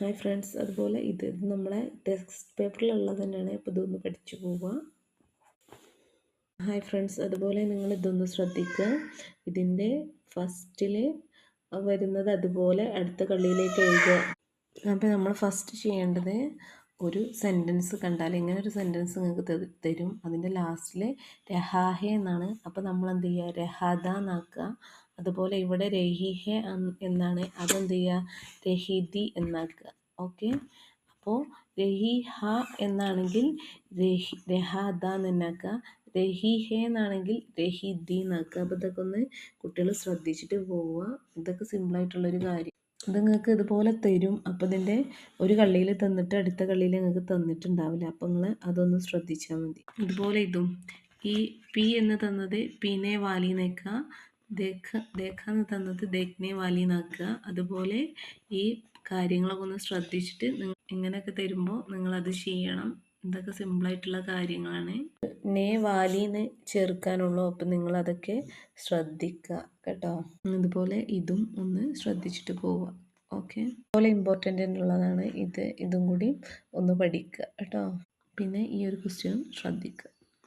Hi friends, അതുപോലെ ഇത് നമ്മളെ ടെക്സ്റ്റ് പേപ്പറിലുള്ളത് തന്നെയാണ്. അപ്പോൾ ഇതൊന്ന് പഠിച്ചു പോവുക. ഹായ് ഫ്രണ്ട്സ്, അതുപോലെ നിങ്ങൾ ഇതൊന്ന് ശ്രദ്ധിക്കുക. ഇതിൻ്റെ ഫസ്റ്റിൽ വരുന്നത് അതുപോലെ അടുത്ത കള്ളിയിലേക്ക് എഴുതുക. അപ്പോൾ നമ്മൾ ഫസ്റ്റ് ചെയ്യേണ്ടത് ഒരു സെൻറ്റൻസ് കണ്ടാൽ ഇങ്ങനെ ഒരു സെൻറ്റൻസ് നിങ്ങൾക്ക് തരും. അതിൻ്റെ ലാസ്റ്റിൽ രഹാഹെ എന്നാണ്. അപ്പോൾ നമ്മൾ എന്ത് ചെയ്യുക, രഹാദ എന്നാക്കുക. അതുപോലെ ഇവിടെ രഹിഹെ എന്നാണ്, അതെന്ത് ചെയ്യുക, രഹിദി എന്നാക്കുക. ഓക്കെ, അപ്പോൾ രഹിഹ എന്നാണെങ്കിൽ രഹാദ എന്നാക്കുക. രഹിഹെ എന്നാണെങ്കിൽ രഹിദി എന്നാക്കുക. അപ്പോൾ ഇതൊക്കെ ഒന്ന് കുട്ടികൾ ശ്രദ്ധിച്ചിട്ട് പോവുക. ഇതൊക്കെ സിമ്പിളായിട്ടുള്ളൊരു കാര്യം. ഇത് നിങ്ങൾക്ക് ഇതുപോലെ തരും. അപ്പോൾ ഇതിൻ്റെ ഒരു കള്ളിയിൽ തന്നിട്ട് അടുത്ത കള്ളിയിൽ നിങ്ങൾക്ക് തന്നിട്ടുണ്ടാവില്ല. അപ്പോൾ നിങ്ങൾ അതൊന്ന് ശ്രദ്ധിച്ചാൽ മതി. ഇതുപോലെ ഇതും ഈ പി എന്ന് തന്നത് പീനെ വാലി നേക്കുക, ദേഖ എന്ന് തന്നത് ദേഖ്നെ വാലി നാക്കുക. അതുപോലെ ഈ കാര്യങ്ങളൊക്കെ ഒന്ന് ശ്രദ്ധിച്ചിട്ട് ഇങ്ങനെയൊക്കെ തരുമ്പോൾ നിങ്ങളത് ചെയ്യണം. ഇതൊക്കെ സിമ്പിളായിട്ടുള്ള കാര്യങ്ങളാണ്. നേ വാലിന്ന് ചേർക്കാനുള്ളൂ. അപ്പം നിങ്ങളതൊക്കെ ശ്രദ്ധിക്കുക കേട്ടോ. ഇതുപോലെ ഇതും ഒന്ന് ശ്രദ്ധിച്ചിട്ട് പോവുക. ഓക്കെ, അതുപോലെ ഇമ്പോർട്ടൻ്റ് ഉള്ളതാണ് ഇതും കൂടി ഒന്ന് പഠിക്കുക കേട്ടോ. പിന്നെ ഈ ഒരു ക്വസ്റ്റ്യൻ ശ്രദ്ധിക്കുക.